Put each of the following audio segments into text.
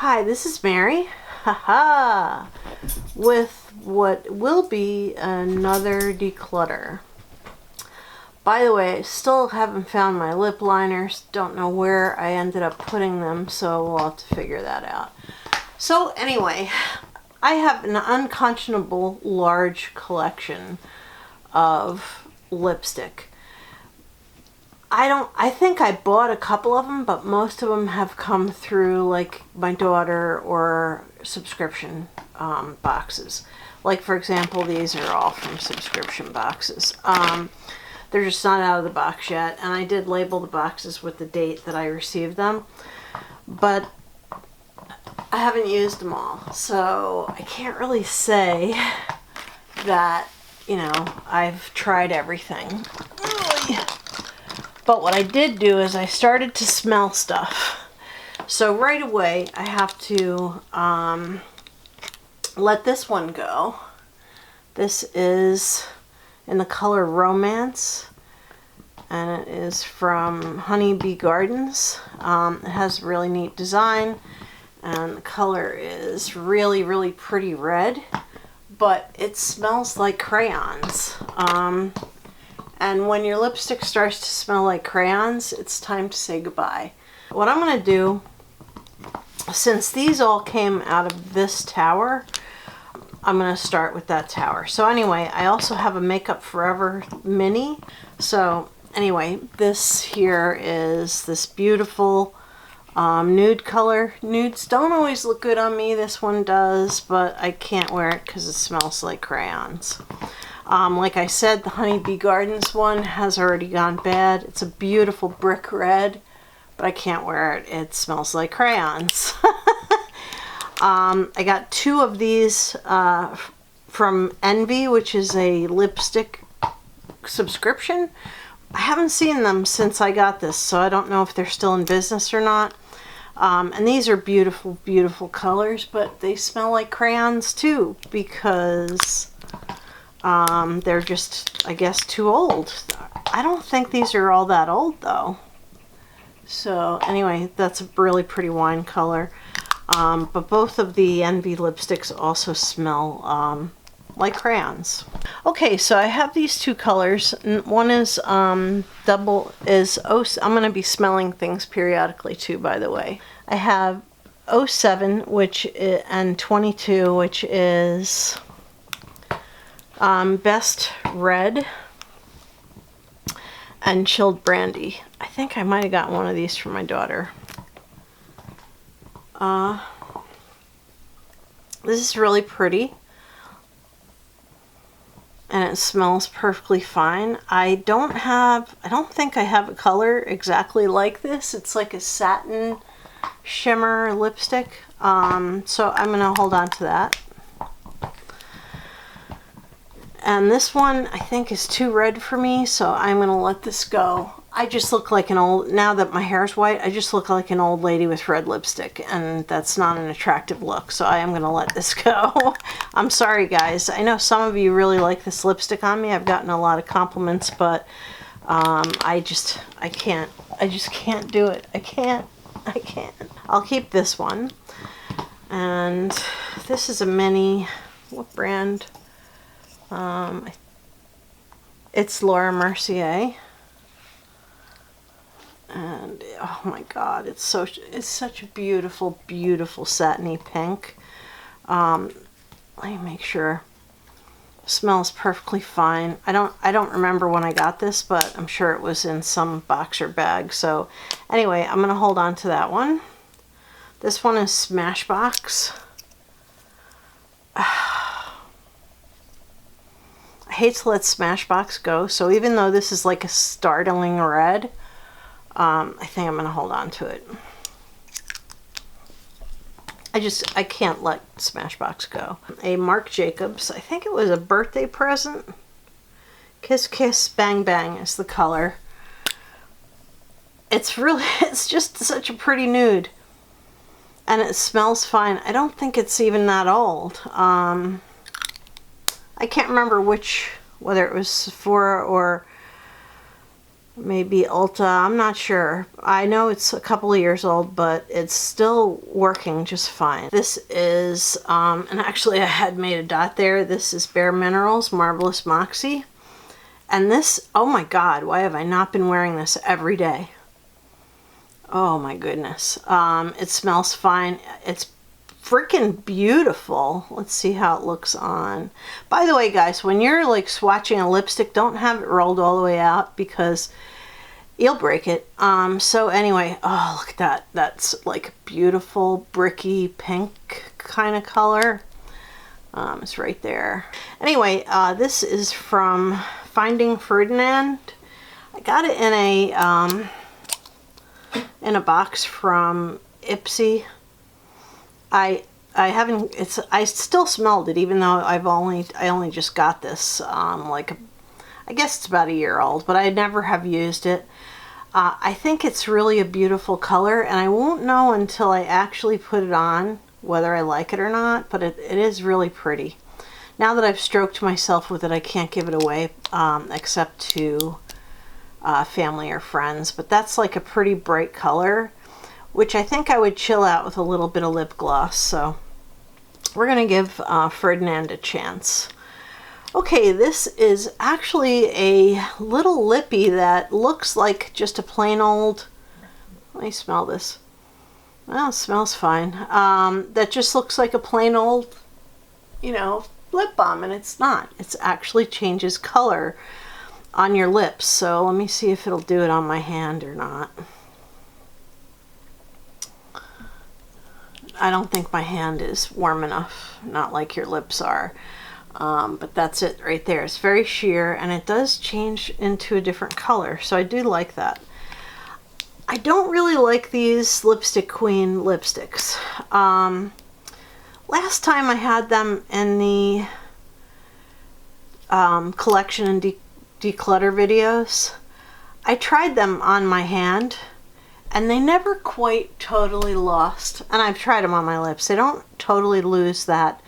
Hi, this is Mary, haha, with what will be another declutter. By the way, I still haven't found my lip liners, don't know where I ended up putting them, so we'll have to figure that out. So anyway, I have an unconscionable large collection of lipstick. I think I bought a couple of them, but most of them have come through like my daughter or subscription boxes. Like for example, these are all from subscription boxes. They're just not out of the box yet, and I did label the boxes with the date that I received them, but I haven't used them all, so I can't really say that, you know, I've tried everything. But what I did do is I started to smell stuff. So right away I have to let this one go. This is in the color Romance, and it is from Honeybee Gardens. It has a really neat design, and the color is really, really pretty red, but it smells like crayons. And when your lipstick starts to smell like crayons, it's time to say goodbye. What I'm going to do, since these all came out of this tower, I'm going to start with that tower. So anyway, I also have a Makeup Forever mini. So anyway, this here is this beautiful nude color. Nudes don't always look good on me. This one does, but I can't wear it because it smells like crayons. Like I said, the Honeybee Gardens one has already gone bad. It's a beautiful brick red, but I can't wear it. It smells like crayons. I got two of these from Envy, which is a lipstick subscription. I haven't seen them since I got this, so I don't know if they're still in business or not. And these are beautiful, beautiful colors, but they smell like crayons too, because they're just, I guess, too old. I don't think these are all that old though. So anyway, that's a really pretty wine color. But both of the Envy lipsticks also smell like crayons. Okay, so I have these two colors. One is I'm going to be smelling things periodically too, by the way. I have 07 and 22, which is Best Red and Chilled Brandy. I think I might have gotten one of these for my daughter. This is really pretty, and it smells perfectly fine. I don't think I have a color exactly like this. It's like a satin shimmer lipstick, so I'm gonna hold on to that. And this one I think is too red for me, so I'm gonna let this go. I just look like now that my hair's white, I just look like an old lady with red lipstick, and that's not an attractive look, so I am gonna let this go. I'm sorry guys, I know some of you really like this lipstick on me. I've gotten a lot of compliments, but I just can't do it. I can't. I'll keep this one. And this is a mini, what brand? It's Laura Mercier, and oh my god, it's such a beautiful, beautiful satiny pink. Let me make sure. It smells perfectly fine. I don't remember when I got this, but I'm sure it was in some box or bag. So anyway, I'm gonna hold on to that one. This one is Smashbox. I hate to let Smashbox go, so even though this is like a startling red, I think I'm going to hold on to it. I can't let Smashbox go. A Marc Jacobs, I think it was a birthday present. Kiss Kiss Bang Bang is the color. It's just such a pretty nude. And it smells fine. I don't think it's even that old. I can't remember whether it was Sephora or maybe Ulta, I'm not sure. I know it's a couple of years old, but it's still working just fine. This is, and actually I had made a dot there. This is Bare Minerals Marvelous Moxie. And this, oh my God, why have I not been wearing this every day? Oh my goodness. It smells fine. It's freaking beautiful. Let's see how it looks on. By the way, guys, when you're like swatching a lipstick, don't have it rolled all the way out because you'll break it. So anyway, oh, look at that. That's like a beautiful bricky pink kind of color. It's right there. Anyway, this is from Finding Ferdinand. I got it in a box from Ipsy. I haven't, I still smelled it even though I only just got this like I guess it's about a year old, but I never have used it. I think it's really a beautiful color, and I won't know until I actually put it on whether I like it or not, but it is really pretty. Now that I've stroked myself with it, I can't give it away except to family or friends, but that's like a pretty bright color, which I think I would chill out with a little bit of lip gloss. So we're gonna give Ferdinand a chance. Okay, this is actually a little lippy that looks like just a plain old, let me smell this. Well, it smells fine. That just looks like a plain old, you know, lip balm, and it's not. It actually changes color on your lips. So let me see if it'll do it on my hand or not. I don't think my hand is warm enough, not like your lips are. But that's it right there. It's very sheer, and it does change into a different color, so I do like that. I don't really like these Lipstick Queen lipsticks. Last time I had them in the collection and declutter videos, I tried them on my hand, and they never quite totally lost, and I've tried them on my lips. They don't totally lose that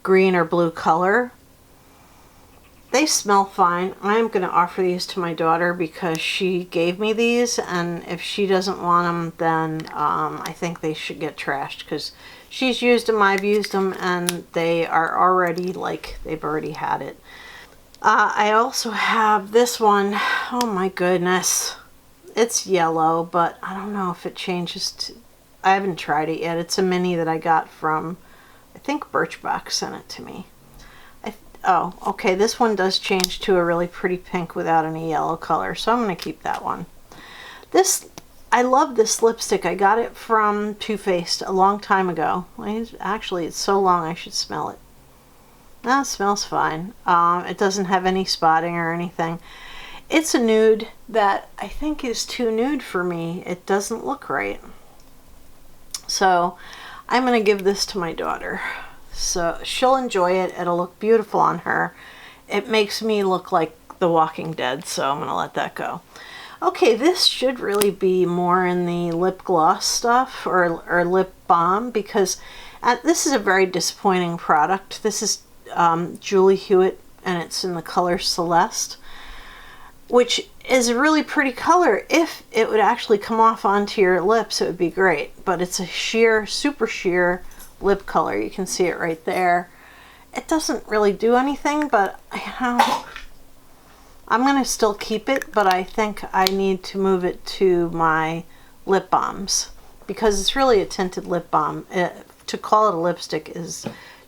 green or blue color. They smell fine. I'm going to offer these to my daughter because she gave me these, and if she doesn't want them, then I think they should get trashed because she's used them, I've used them, and they are already like they've already had it. I also have this one. Oh my goodness. It's yellow, but I don't know if it changes to, I haven't tried it yet. It's a mini that I got from, I think Birchbox sent it to me. Oh, okay, this one does change to a really pretty pink without any yellow color, so I'm going to keep that one. I love this lipstick. I got it from Too Faced a long time ago. Actually, it's so long I should smell it. No, it smells fine. It doesn't have any spotting or anything. It's a nude that I think is too nude for me. It doesn't look right. So I'm going to give this to my daughter. So she'll enjoy it. It'll look beautiful on her. It makes me look like The Walking Dead, so I'm going to let that go. Okay, this should really be more in the lip gloss stuff or lip balm, because this is a very disappointing product. This is Julie Hewitt, and it's in the color Celeste, which is a really pretty color. If it would actually come off onto your lips, it would be great, but it's a sheer, super sheer lip color. You can see it right there. It doesn't really do anything, but you know, I'm going to still keep it, but I think I need to move it to my lip balms because it's really a tinted lip balm. To call it a lipstick is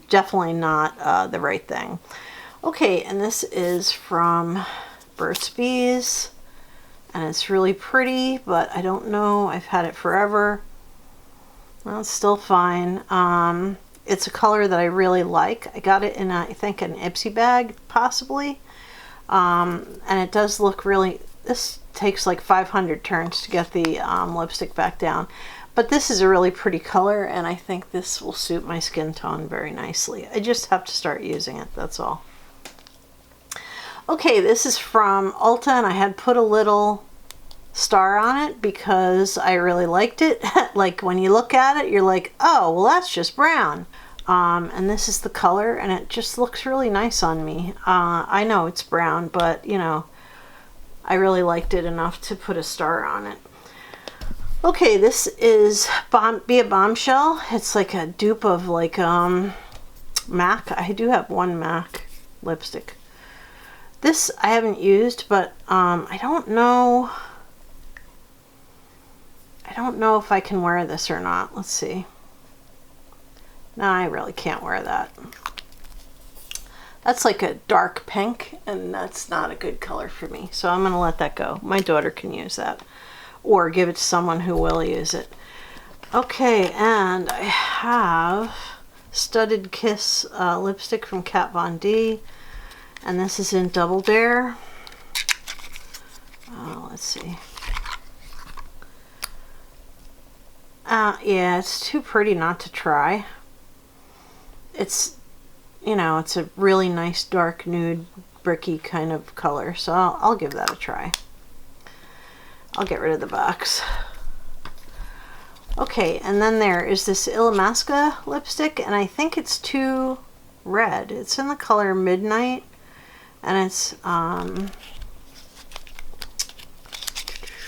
definitely not the right thing. Okay, and this is from Burt's Bees, and it's really pretty, but I don't know. I've had it forever. Well, it's still fine. It's a color that I really like. I got it in, I think, an Ipsy bag, possibly. And it does look really, this takes like 500 turns to get the lipstick back down. But this is a really pretty color, and I think this will suit my skin tone very nicely. I just have to start using it, that's all. Okay, this is from Ulta, and I had put a little star on it because I really liked it. Like when you look at it, you're like, oh, well, that's just brown. And this is the color, and it just looks really nice on me. I know it's brown, but you know, I really liked it enough to put a star on it. Okay, this is Be a Bombshell. It's like a dupe of like MAC. I do have one MAC lipstick. This I haven't used, but I don't know if I can wear this or not. Let's see. No, I really can't wear that. That's like a dark pink, and that's not a good color for me. So I'm going to let that go. My daughter can use that, or give it to someone who will use it. Okay, and I have Studded Kiss lipstick from Kat Von D, and this is in Double Dare. Let's see. Yeah, it's too pretty not to try. It's, you know, it's a really nice dark nude bricky kind of color, so I'll give that a try. I'll get rid of the box. Okay, and then there is this Illamasqua lipstick, and I think it's too red. It's in the color Midnight, and it's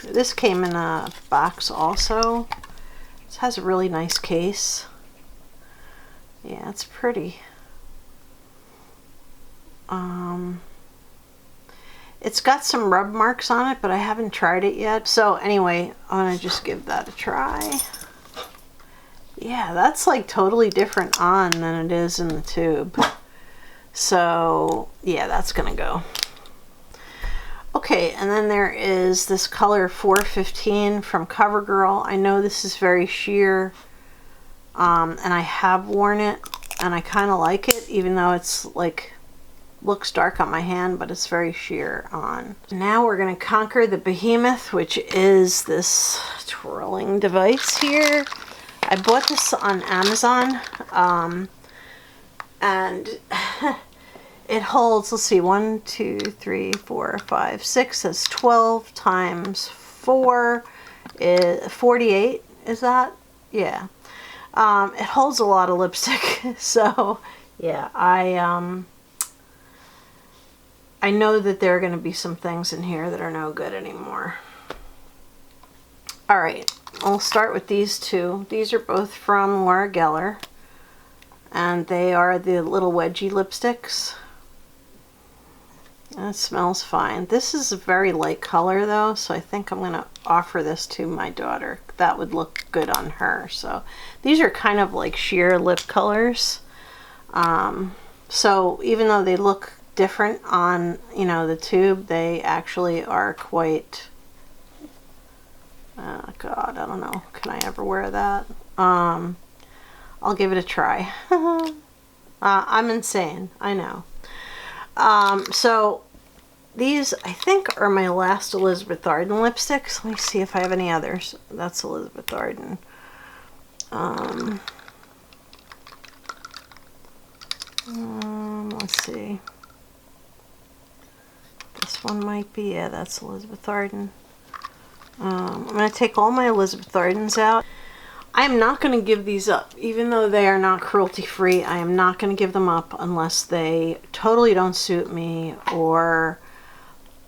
this came in a box also. It has a really nice case. Yeah, it's pretty. It's got some rub marks on it, but I haven't tried it yet. So anyway, I'm gonna just give that a try. Yeah, that's like totally different on than it is in the tube. So yeah, that's gonna go. Okay, and then there is this color 415 from CoverGirl. I know this is very sheer, and I have worn it, and I kind of like it, even though it's like looks dark on my hand, but it's very sheer on. Now we're going to conquer the behemoth, which is this twirling device here. I bought this on Amazon, and it holds, let's see, 1, 2, 3, 4, 5, 6. That's 12 times 4 is 48. Is that? Yeah. It holds a lot of lipstick. So yeah, I know that there are going to be some things in here that are no good anymore. All right, I'll start with these two. These are both from Laura Geller, and they are the little wedgie lipsticks. And it smells fine. This is a very light color though, so I think I'm going to offer this to my daughter. That would look good on her. So these are kind of like sheer lip colors. So even though they look different on, you know, the tube, they actually are quite, God, I don't know, can I ever wear that? I'll give it a try. I'm insane, I know. So these I think are my last Elizabeth Arden lipsticks. Let me see if I have any others. That's Elizabeth Arden. Let's see. This one might be, yeah, that's Elizabeth Arden. I'm going to take all my Elizabeth Ardens out. I am not going to give these up. Even though they are not cruelty free, I am not going to give them up unless they totally don't suit me or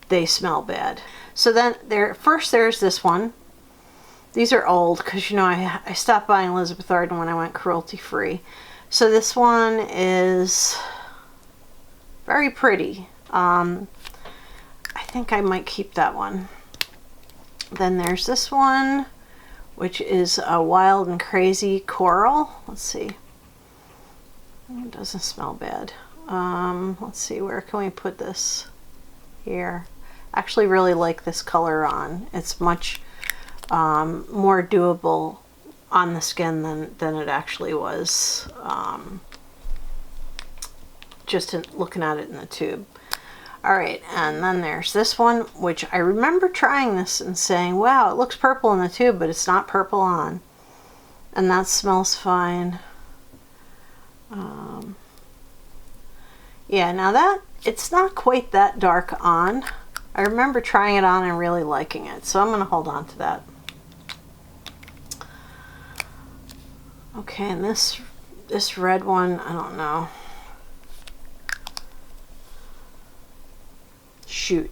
they smell bad. So then first there's this one. These are old because, you know, I stopped buying Elizabeth Arden when I went cruelty free. So this one is very pretty. I think I might keep that one. Then there's this one, which is a Wild and Crazy Coral. Let's see. It doesn't smell bad. Let's see, where can we put this? Here. I actually really like this color on. It's much more doable on the skin than it actually was just looking at it in the tube. Alright, and then there's this one, which I remember trying this and saying, wow, it looks purple in the tube, but it's not purple on. And that smells fine. Yeah, now it's not quite that dark on. I remember trying it on and really liking it, so I'm going to hold on to that. Okay, and this red one, I don't know. Shoot.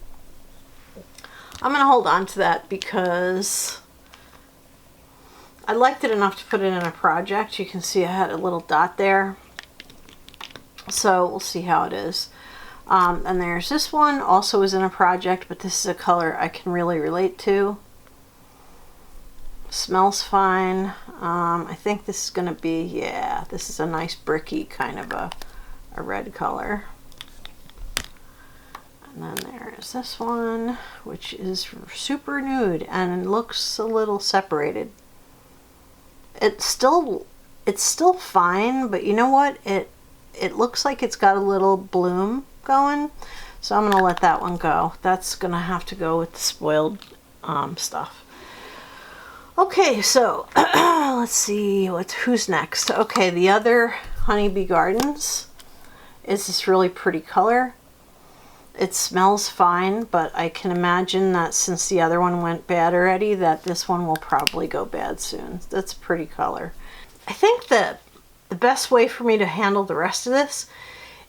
I'm gonna hold on to that because I liked it enough to put it in a project. You can see I had a little dot there. So we'll see how it is. And there's this one, also is in a project, but this is a color I can really relate to. Smells fine. I think this is gonna be, yeah, this is a nice bricky kind of a red color. And then there's this one, which is super nude and looks a little separated. It's still fine, but you know what? It looks like it's got a little bloom going, so I'm gonna let that one go. That's gonna have to go with the spoiled stuff. Okay, so let's see who's next. Okay, the other Honeybee Gardens is this really pretty color. It smells fine, but I can imagine that since the other one went bad already, that this one will probably go bad soon. That's a pretty color. I think that the best way for me to handle the rest of this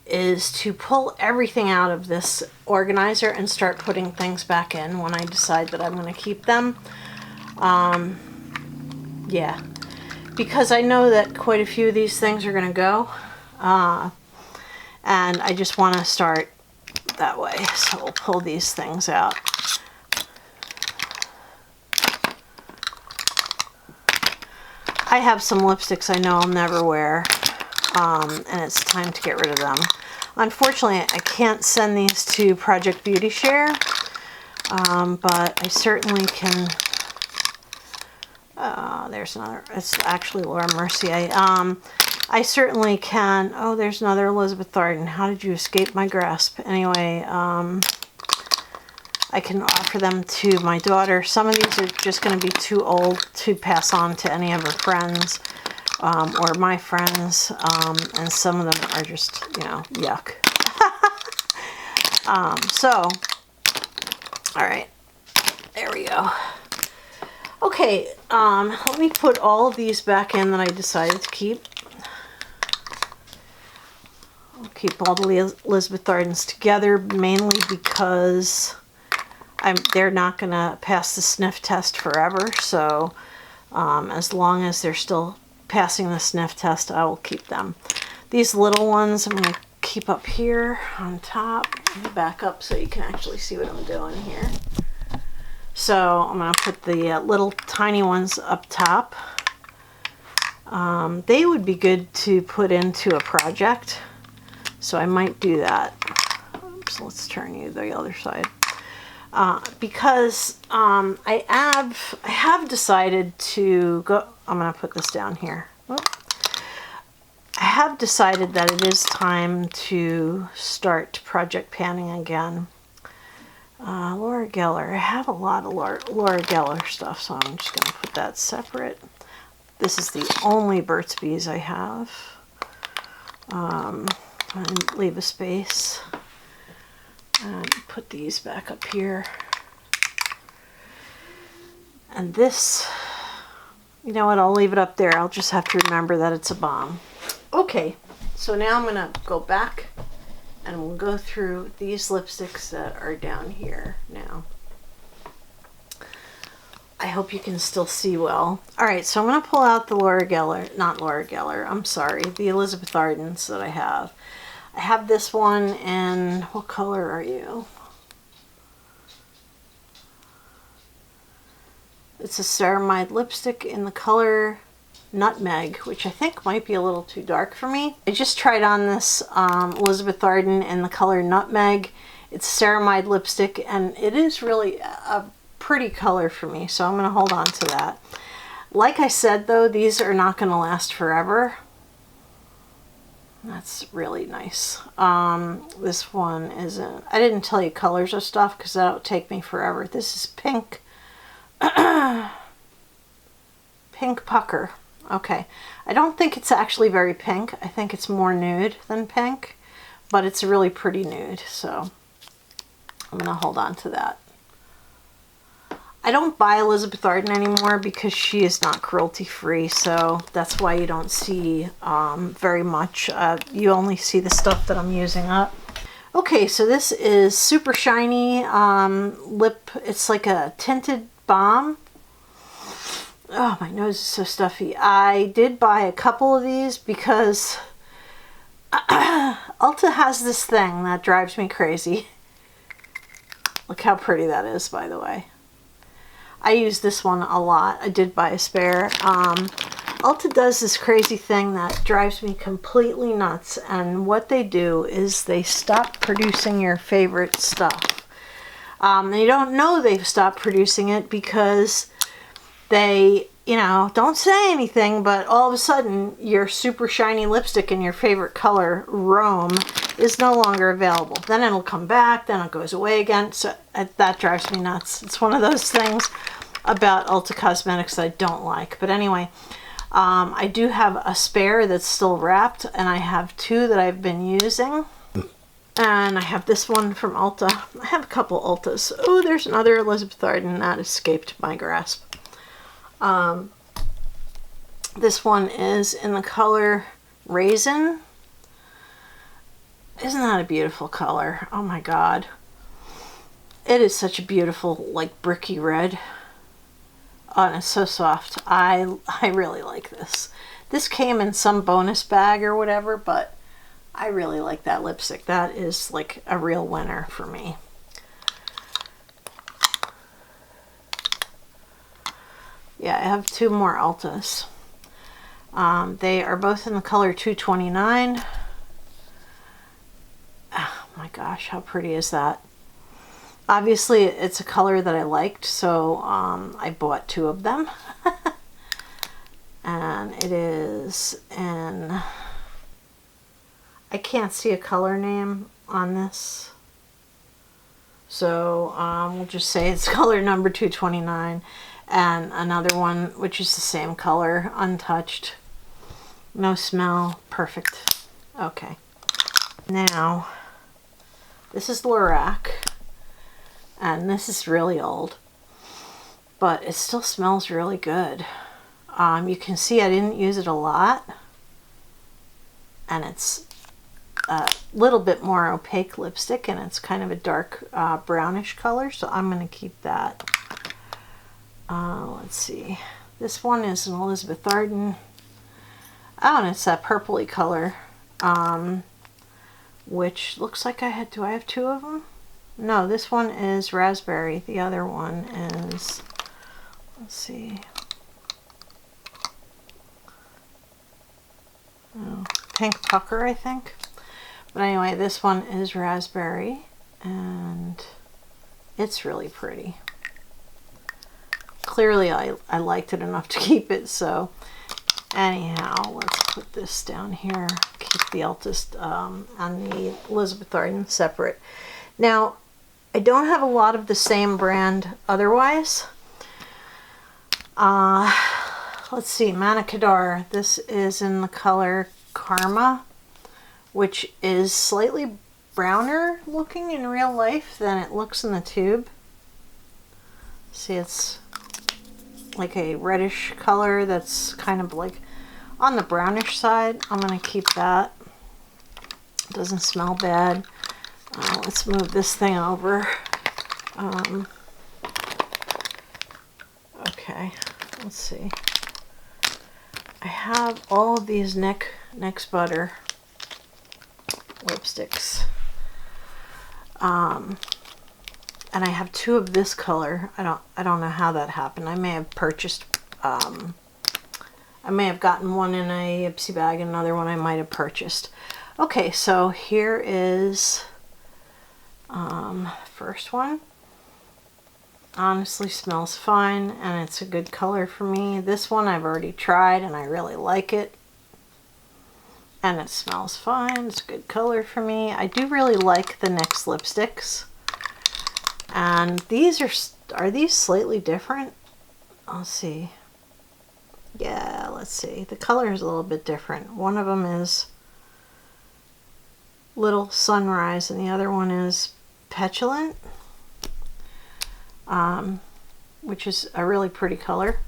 is to pull everything out of this organizer and start putting things back in when I decide that I'm going to keep them. Yeah, because I know that quite a few of these things are going to go, and I just want to start that way. So we'll pull these things out. I have some lipsticks I know I'll never wear, and it's time to get rid of them. Unfortunately, I can't send these to Project Beauty Share, but I certainly can. There's another. It's actually Laura Mercier. I certainly can. Oh, there's another Elizabeth Arden. How did you escape my grasp? Anyway, I can offer them to my daughter. Some of these are just going to be too old to pass on to any of her friends or my friends, and some of them are just, you know, yuck. So, all right, there we go. Okay, let me put all of these back in that I decided to keep. I'll keep all the Elizabeth Ardens together, mainly because they're not going to pass the sniff test forever. So as long as they're still passing the sniff test, I will keep them. These little ones I'm going to keep up here on top. Let me back up so you can actually see what I'm doing here. So I'm going to put the little tiny ones up top. They would be good to put into a project, so I might do that. Oops, let's turn you the other side. Because I have decided to go. I'm going to put this down here. I have decided that it is time to start project panning again. Laura Geller. I have a lot of Laura Geller stuff, so I'm just going to put that separate. This is the only Burt's Bees I have. And leave a space. And put these back up here. And this, you know what, I'll leave it up there. I'll just have to remember that it's a bomb. Okay, so now I'm going to go back and we'll go through these lipsticks that are down here now. I hope you can still see well. Alright, so I'm going to pull out the Laura Geller, not Laura Geller, I'm sorry, the Elizabeth Ardens that I have. I have this one in, what color are you? It's a ceramide lipstick in the color Nutmeg, which I think might be a little too dark for me. I just tried on this Elizabeth Arden in the color Nutmeg. It's ceramide lipstick, and it is really a pretty color for me, so I'm going to hold on to that. Like I said, though, these are not going to last forever. That's really nice. This one isn't. I didn't tell you colors of stuff because that'll take me forever. This is pink. Pink Pucker. Okay. I don't think it's actually very pink. I think it's more nude than pink, but it's a really pretty nude, so I'm going to hold on to that. I don't buy Elizabeth Arden anymore because she is not cruelty-free, so that's why you don't see very much. You only see the stuff that I'm using up. Okay, so this is super shiny lip. It's like a tinted balm. Oh, my nose is so stuffy. I did buy a couple of these because Ulta has this thing that drives me crazy. Look how pretty that is, by the way. I use this one a lot. I did buy a spare. Ulta does this crazy thing that drives me completely nuts, and what they do is they stop producing your favorite stuff. You don't know they've stopped producing it because they, you know, don't say anything, but all of a sudden your super shiny lipstick in your favorite color, Rome, is no longer available. Then it'll come back, then it goes away again. So that drives me nuts. It's one of those things about Ulta Cosmetics that I don't like. But anyway, I do have a spare that's still wrapped, and I have two that I've been using. And I have this one from Ulta. I have a couple Ultas. Oh, there's another Elizabeth Arden that escaped my grasp. This one is in the color Raisin. Isn't that a beautiful color? Oh my god. It is such a beautiful, like, bricky red. Oh, and it's so soft. I really like this. This came in some bonus bag or whatever, but I really like that lipstick. That is like a real winner for me. Yeah, I have two more Ultas. They are both in the color 229. Oh my gosh, how pretty is that? Obviously, it's a color that I liked, so I bought two of them. And it is in... I can't see a color name on this. So we'll just say it's color number 229. And another one, which is the same color, untouched. No smell. Perfect. Okay. Now, this is Lorac. And this is really old. But it still smells really good. You can see I didn't use it a lot. And it's a little bit more opaque lipstick. And it's kind of a dark brownish color. So I'm going to keep that. Let's see. This one is an Elizabeth Arden. Oh, and it's that purpley color. Which looks like do I have two of them? No, this one is raspberry. The other one is, let's see. Oh, pink pucker, I think. But anyway, this one is raspberry, and it's really pretty. Clearly, I liked it enough to keep it, so anyhow, let's put this down here. Keep the Ulta and the Elizabeth Arden separate. Now, I don't have a lot of the same brand otherwise. Let's see, Manicador. This is in the color Karma, which is slightly browner looking in real life than it looks in the tube. See, it's like a reddish color that's kind of like on the brownish side. I'm going to keep that. It doesn't smell bad. Let's move this thing over. Okay, let's see. I have all of these Next Butter lipsticks. And I have two of this color. I don't know how that happened. I may have purchased I may have gotten one in a Ipsy bag and another one I might have purchased. Okay, so here is first one. Honestly smells fine, and it's a good color for me. This one I've already tried and I really like it. And it smells fine. It's a good color for me. I do really like the NYX lipsticks. And these are these slightly different? Let's see. Yeah, let's see. The color is a little bit different. One of them is Little Sunrise and the other one is Petulant, which is a really pretty color.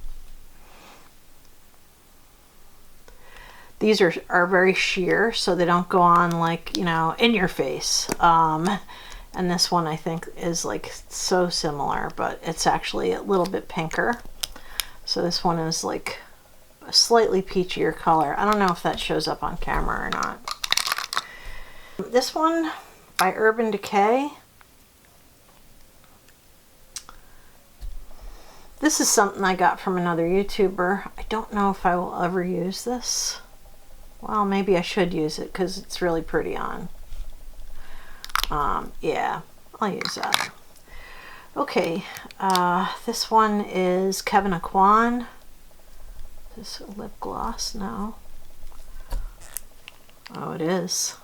These are very sheer, so they don't go on like, you know, in your face. And this one I think is like so similar, but it's actually a little bit pinker. So this one is like a slightly peachier color. I don't know if that shows up on camera or not. This one by Urban Decay. This is something I got from another YouTuber. I don't know if I will ever use this. Well, maybe I should use it because it's really pretty on. Yeah, I'll use that. Okay, this one is Kevin Aquan. Is this a lip gloss? No. Oh, it is.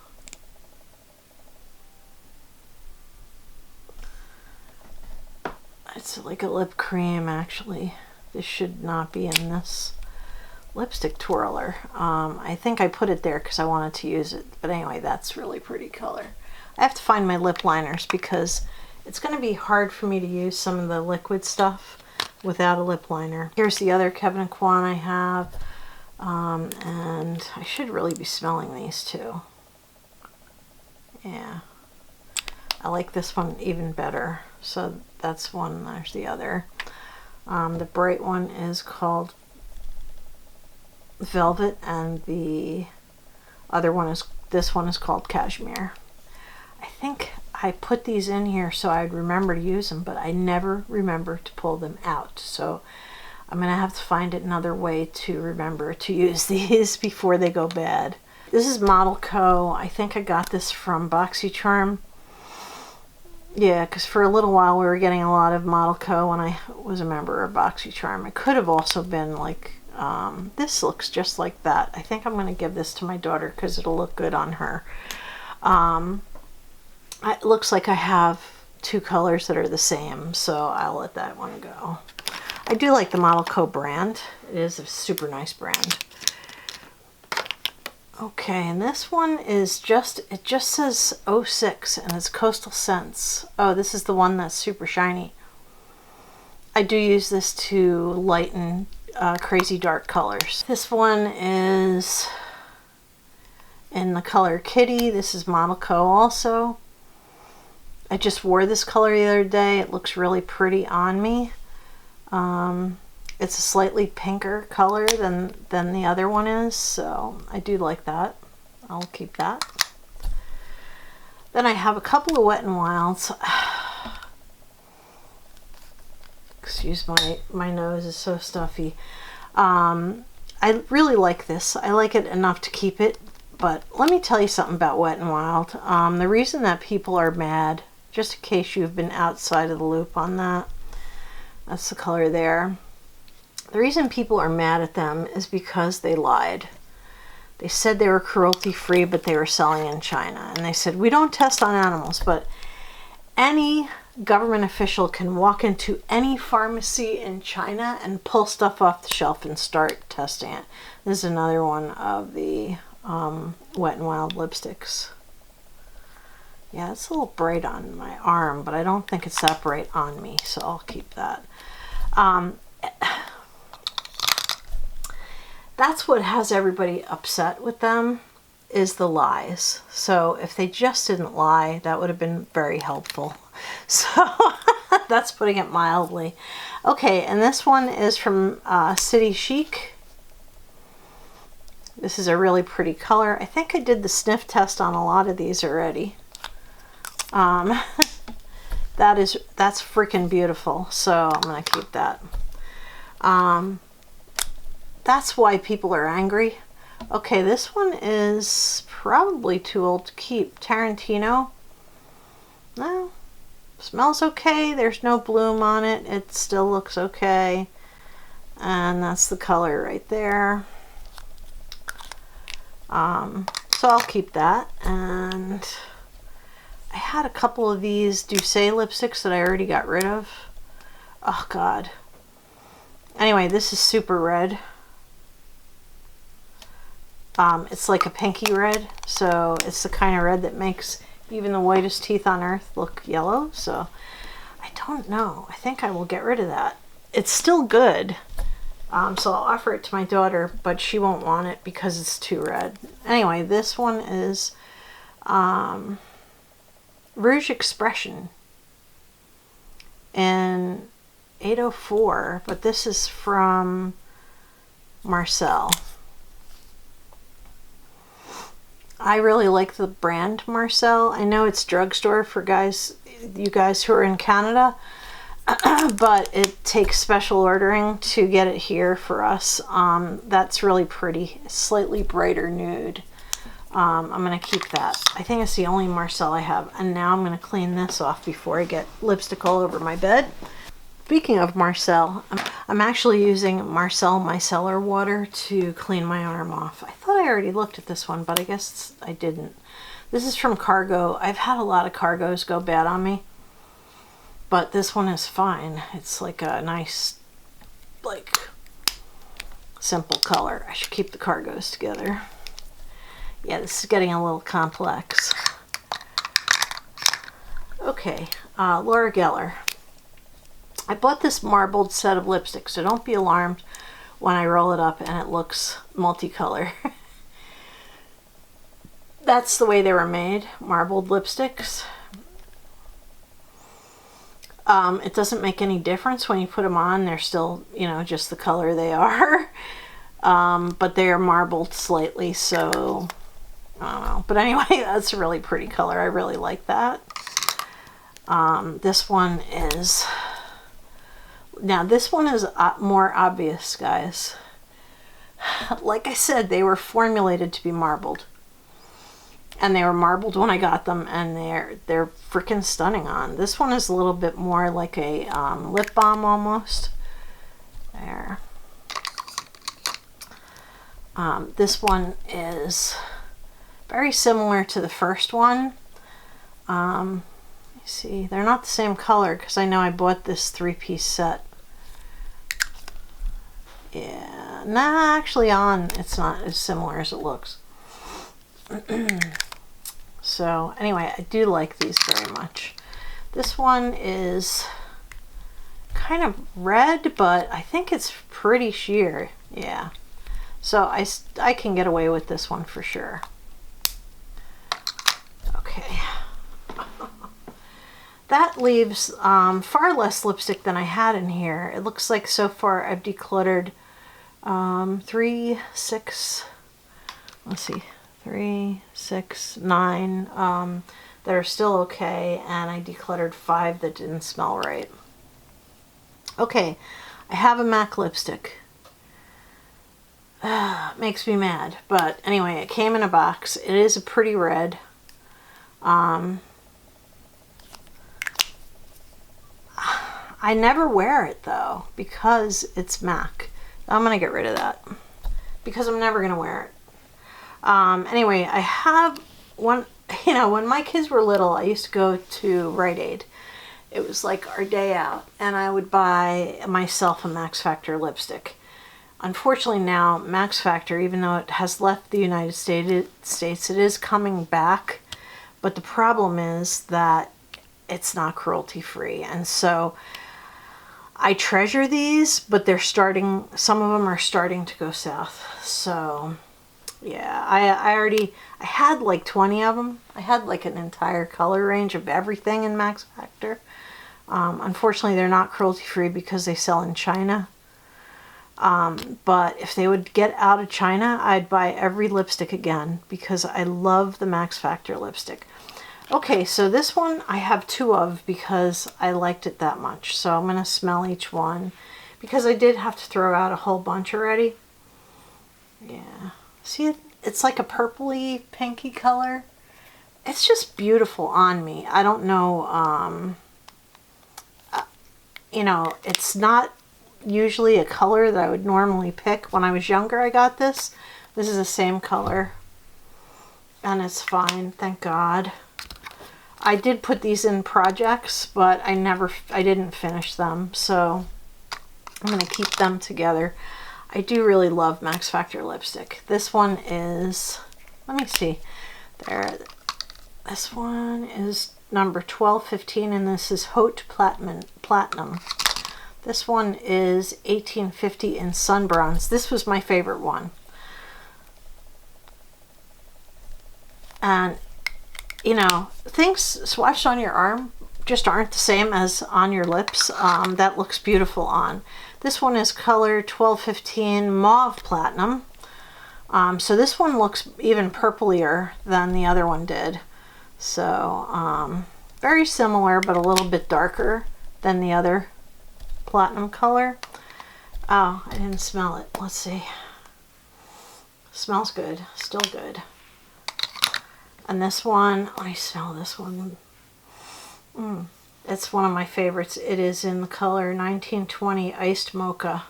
It's like a lip cream, actually. This should not be in this lipstick twirler. I think I put it there because I wanted to use it. But anyway, that's really pretty color. I have to find my lip liners because it's going to be hard for me to use some of the liquid stuff without a lip liner. Here's the other Kevin Aquan I have. And I should really be smelling these too. Yeah. I like this one even better. So that's one, there's the other. The bright one is called Velvet, and the other one is, this one is called Cashmere. I think I put these in here so I'd remember to use them, but I never remember to pull them out. So I'm gonna have to find another way to remember to use these before they go bad. This is Model Co. I think I got this from BoxyCharm. Yeah, because for a little while we were getting a lot of Model Co. when I was a member of BoxyCharm. It could have also been like, this looks just like that. I think I'm going to give this to my daughter because it'll look good on her. It looks like I have two colors that are the same, so I'll let that one go. I do like the Model Co. brand. It is a super nice brand. Okay, and this one is just, it just says 06 and it's Coastal Scents. Oh, this is the one that's super shiny. I do use this to lighten crazy dark colors. This one is in the color Kitty. This is Model Co. also. I just wore this color the other day. It looks really pretty on me. It's a slightly pinker color than the other one is, so I do like that. I'll keep that. Then I have a couple of Wet n Wilds. Excuse my nose is so stuffy. I really like this. I like it enough to keep it, but let me tell you something about Wet n Wild. The reason that people are mad, just in case you've been outside of the loop on that, that's the color there. The reason people are mad at them is because they lied. They said they were cruelty-free, but they were selling in China. And they said, we don't test on animals, but any government official can walk into any pharmacy in China and pull stuff off the shelf and start testing it. This is another one of the Wet n Wild lipsticks. Yeah, it's a little bright on my arm, but I don't think it's that bright on me, so I'll keep that. That's what has everybody upset with them, is the lies. So if they just didn't lie, that would have been very helpful. So that's putting it mildly. Okay, and this one is from City Chic. This is a really pretty color. I think I did the sniff test on a lot of these already. That's freaking beautiful, so I'm gonna keep that. That's why people are angry. Okay, this one is probably too old to keep. Tarantino. No, smells okay. There's no bloom on it. It still looks okay. And that's the color right there. So I'll keep that. And I had a couple of these Doucet lipsticks that I already got rid of. Oh God. Anyway, this is super red. It's like a pinky red, so it's the kind of red that makes even the whitest teeth on earth look yellow. So I don't know. I think I will get rid of that. It's still good. So I'll offer it to my daughter, but she won't want it because it's too red. Anyway, this one is Rouge Expression in 804, but this is from Marcel. I really like the brand Marcel. I know it's drugstore for you guys who are in Canada, but it takes special ordering to get it here for us. That's really pretty, slightly brighter nude. I'm going to keep that. I think it's the only Marcel I have. And now I'm going to clean this off before I get lipstick all over my bed. Speaking of Marcel, I'm actually using Marcel micellar water to clean my arm off. I thought I already looked at this one, but I guess I didn't. This is from Cargo. I've had a lot of Cargos go bad on me, but this one is fine. It's like a nice, like, simple color. I should keep the Cargos together. Yeah, this is getting a little complex. Okay, Laura Geller. I bought this marbled set of lipsticks, so don't be alarmed when I roll it up and it looks multicolor. That's the way they were made, marbled lipsticks. It doesn't make any difference when you put them on. They're still, you know, just the color they are. But they are marbled slightly, so I don't know. But anyway, that's a really pretty color. I really like that. This one is... Now, this one is more obvious, guys. Like I said, they were formulated to be marbled. And they were marbled when I got them, and they're freaking stunning on. This one is a little bit more like a lip balm almost. There. This one is very similar to the first one. Let me see. They're not the same color because I know I bought this 3-piece set. Yeah, nah, actually it's not as similar as it looks. So anyway, I do like these very much. This one is kind of red, but I think it's pretty sheer. Yeah. So I can get away with this one for sure. Okay. That leaves far less lipstick than I had in here. It looks like so far I've decluttered 3, 6, let's see, 3, 6, 9 that are still okay, and I decluttered 5 that didn't smell right. Okay, I have a MAC lipstick. Makes me mad, but anyway, it came in a box. It is a pretty red. I never wear it though because it's MAC. I'm gonna get rid of that because I'm never gonna wear it. Anyway, I have one, you know, when my kids were little, I used to go to Rite Aid. It was like our day out, and I would buy myself a Max Factor lipstick. Unfortunately now, Max Factor, even though it has left the United States, it is coming back, but the problem is that it's not cruelty-free, and so I treasure these, but some of them are starting to go south. So yeah, I had like 20 of them. I had like an entire color range of everything in Max Factor. Unfortunately, they're not cruelty-free because they sell in China. But if they would get out of China, I'd buy every lipstick again because I love the Max Factor lipstick. Okay, so this one I have 2 of because I liked it that much. So I'm going to smell each one because I did have to throw out a whole bunch already. Yeah. See, it's like a purpley, pinky color. It's just beautiful on me. I don't know, you know, it's not usually a color that I would normally pick. When I was younger, I got this. This is the same color. And it's fine, thank God. I did put these in projects, but I didn't finish them, so I'm going to keep them together. I do really love Max Factor lipstick. This one is, let me see, there. This one is number 1215, and this is Haute Platinum. This one is 1850 in Sun Bronze. This was my favorite one. And, you know, things swatched on your arm just aren't the same as on your lips. That looks beautiful on. This one is color 1215 Mauve Platinum. So this one looks even purplier than the other one did. So very similar, but a little bit darker than the other platinum color. Oh, I didn't smell it. Let's see. Smells good. Still good. And this one, let me smell this one. It's one of my favorites. It is in the color 1920 Iced Mocha.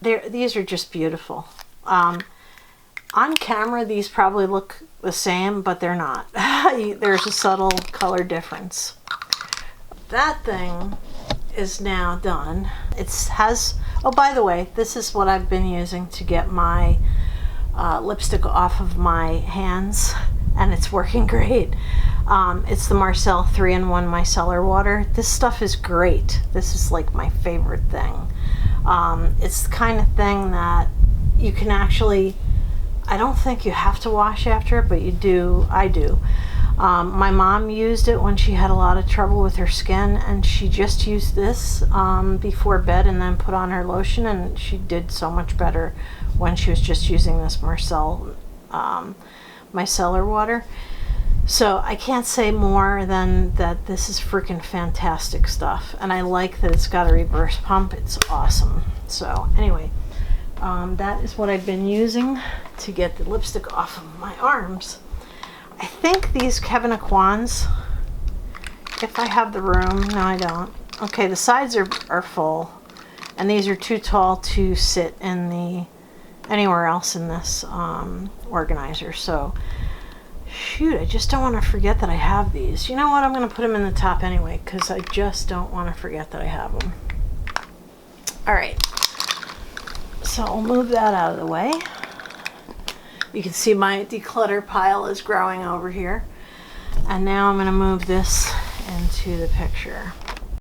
These are just beautiful. On camera, these probably look the same, but they're not. There's a subtle color difference. That thing is now done. Oh, by the way, this is what I've been using to get my lipstick off of my hands, and it's working great. It's the Marcel 3-in-1 Micellar Water. This stuff is great. This is like my favorite thing. It's the kind of thing that you can actually, I don't think you have to wash after it, but you do. I do. My mom used it when she had a lot of trouble with her skin, and she just used this before bed and then put on her lotion, and she did so much better when she was just using this Marcel micellar water. So I can't say more than that this is freaking fantastic stuff, and I like that it's got a reverse pump. It's awesome. So anyway, that is what I've been using to get the lipstick off of my arms. I think these Kevyn Aucoins, if I have the room, no I don't. Okay, the sides are full, and these are too tall to sit in anywhere else in this organizer. So shoot, I just don't want to forget that I have these. You know what, I'm going to put them in the top anyway, because I just don't want to forget that I have them. Alright, so I'll move that out of the way. You can see my declutter pile is growing over here. And now I'm going to move this into the picture.